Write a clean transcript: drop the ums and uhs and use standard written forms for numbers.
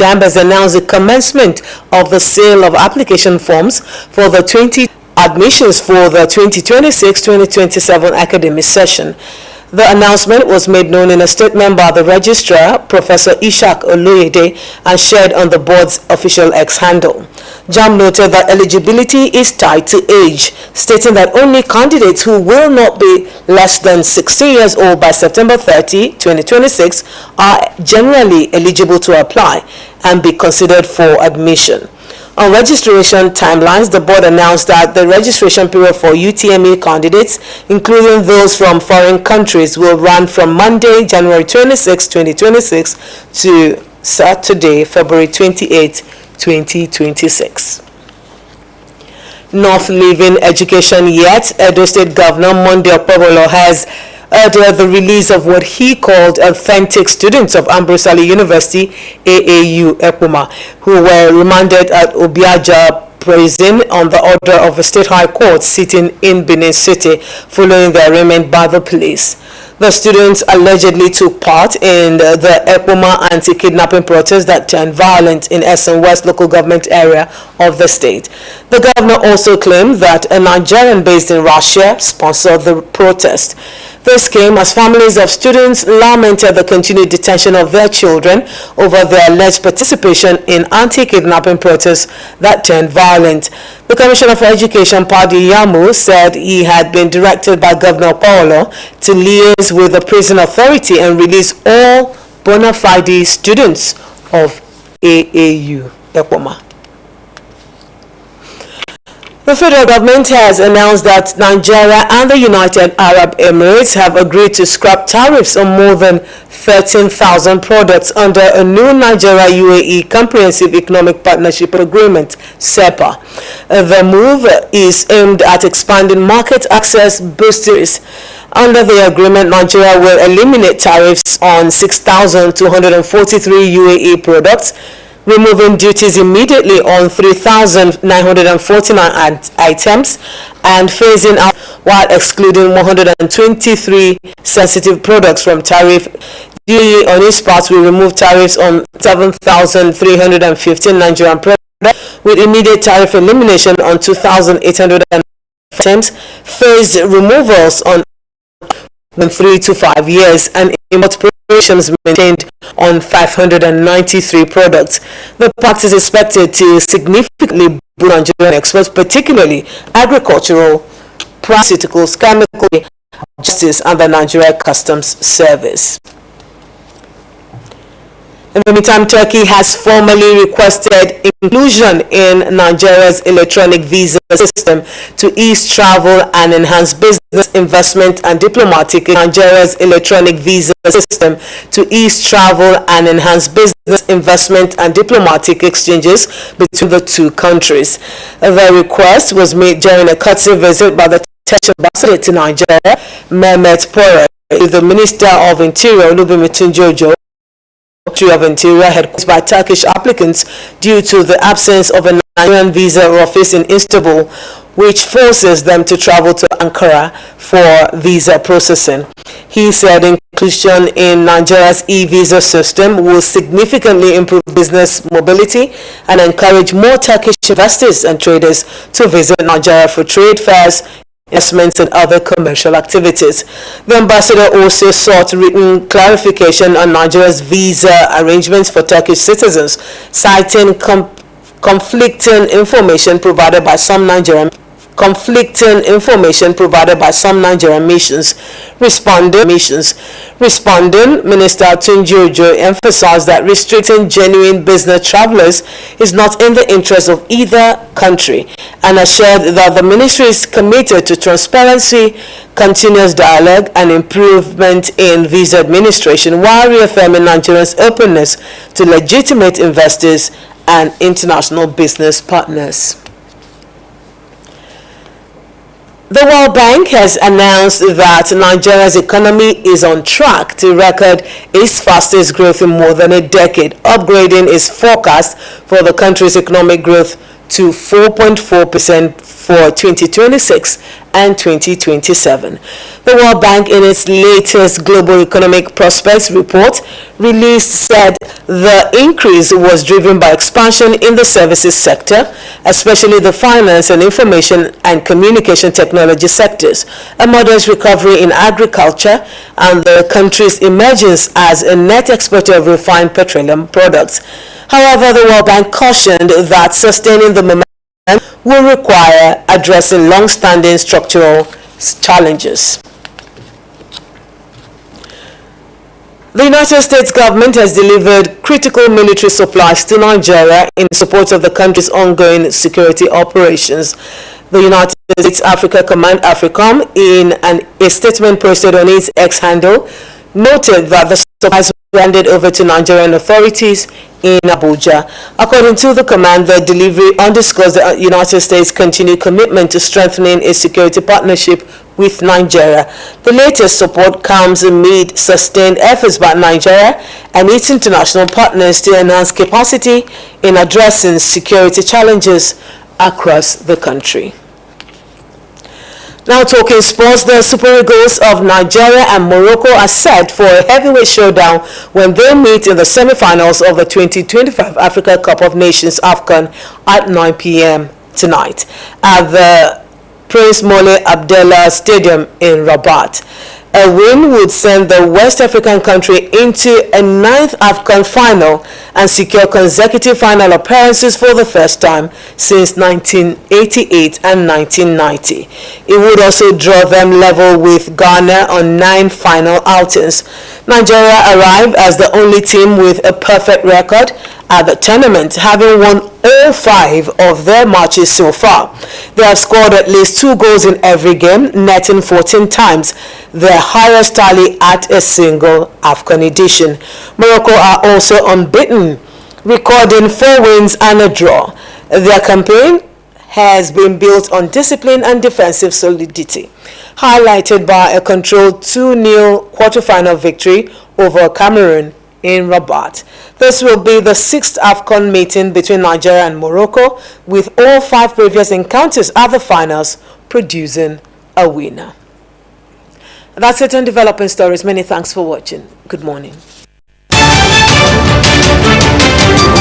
JAMB has announced the commencement of the sale of application forms for the admissions for the 2026-2027 academic session. The announcement was made known in a statement by the registrar, Professor Ishak Oloyede, and shared on the board's official X handle. JAMB noted that eligibility is tied to age, stating that only candidates who will not be less than 16 years old by September 30, 2026 are generally eligible to apply and be considered for admission. On registration timelines, the board announced that the registration period for UTME candidates, including those from foreign countries, will run from Monday, January 26, 2026 to Saturday, February 28, 2026. Not leaving education yet, Edo State Governor Monday Okpebholo has ordered the release of what he called authentic students of Ambrose Ali University, AAU, Ekpoma, who were remanded at Obiaja prison on the order of a state high court sitting in Benin City following the arraignment by the police. The students allegedly took part in the Ekpoma anti-kidnapping protest that turned violent in Essen West local government area of the state. The governor also claimed that a Nigerian based in Russia sponsored the protest. This came as families of students lamented the continued detention of their children over their alleged participation in anti-kidnapping protests that turned violent. The Commissioner for Education, Padi Yamu, said he had been directed by Governor Paulo to liaise with the prison authority and release all bona fide students of AAU, Ekpoma. The federal government has announced that Nigeria and the United Arab Emirates have agreed to scrap tariffs on more than 13,000 products under a new Nigeria-UAE Comprehensive Economic Partnership Agreement, CEPA. The move is aimed at expanding market access boosters. Under the agreement, Nigeria will eliminate tariffs on 6,243 UAE products, removing duties immediately on 3,949 items and phasing out while excluding 123 sensitive products from tariff. UAE on its part will remove tariffs on 7,315 Nigerian products with immediate tariff elimination on 2,800 items, phased removals on 3 to 5 years, and import prohibitions maintained on 593 products. The pact is expected to significantly boost Nigerian exports, particularly agricultural, pharmaceuticals, chemical, justice, and the Nigeria Customs Service. In the meantime, Turkey has formally requested inclusion in Nigeria's electronic visa system to ease travel and enhance business, investment, and diplomatic. Nigeria's electronic visa system to ease travel and enhance business, investment, and diplomatic exchanges between the two countries. The request was made during a courtesy visit by the Turkish ambassador to Nigeria, Mehmet Pora, with the Minister of Interior, Olubimi Tunjojo, of Interior, headquartered by Turkish applicants due to the absence of a Nigerian visa office in Istanbul, which forces them to travel to Ankara for visa processing. He said inclusion in Nigeria's e-visa system will significantly improve business mobility and encourage more Turkish investors and traders to visit Nigeria for trade fairs, investments, and other commercial activities. The ambassador also sought written clarification on Nigeria's visa arrangements for Turkish citizens, citing conflicting information provided by some Nigerian missions. Responding, Minister Tunjojo emphasized that restricting genuine business travelers is not in the interest of either country and assured that the ministry is committed to transparency, continuous dialogue, and improvement in visa administration while reaffirming Nigeria's openness to legitimate investors and international business partners. The World Bank has announced that Nigeria's economy is on track to record its fastest growth in more than a decade, upgrading its forecast for the country's economic growth to 4.4% for 2026 and 2027. The World Bank, in its latest Global Economic Prospects report released, said the increase was driven by expansion in the services sector, especially the finance and information and communication technology sectors, a modest recovery in agriculture, and the country's emergence as a net exporter of refined petroleum products. However, the World Bank cautioned that sustaining the momentum will require addressing long-standing structural challenges. The United States government has delivered critical military supplies to Nigeria in support of the country's ongoing security operations. The United States Africa Command, AFRICOM, in a statement posted on its X handle, noted that the supplies were handed over to Nigerian authorities in Abuja. According to the command, the delivery underscores the United States' continued commitment to strengthening its security partnership with Nigeria. The latest support comes amid sustained efforts by Nigeria and its international partners to enhance capacity in addressing security challenges across the country. Now talking sports, the Super Eagles of Nigeria and Morocco are set for a heavyweight showdown when they meet in the semi-finals of the 2025 Africa Cup of Nations AFCON at 9 p.m. tonight at the Prince Moulay Abdallah Stadium in Rabat. A win would send the West African country into a 9th AFCON final and secure consecutive final appearances for the first time since 1988 and 1990. It would also draw them level with Ghana on 9 final outings. Nigeria arrived as the only team with a perfect record at the tournament, having won all 5 of their matches so far. They have scored at least 2 goals in every game, netting 14 times, their highest tally at a single AFCON edition. Morocco are also unbeaten, recording 4 wins and a draw. Their campaign has been built on discipline and defensive solidity, highlighted by a controlled 2-0 quarterfinal victory over Cameroon in Rabat. This will be the 6th AFCON meeting between Nigeria and Morocco, with all 5 previous encounters at the finals producing a winner. That's it on Developing Stories. Many thanks for watching. Good morning.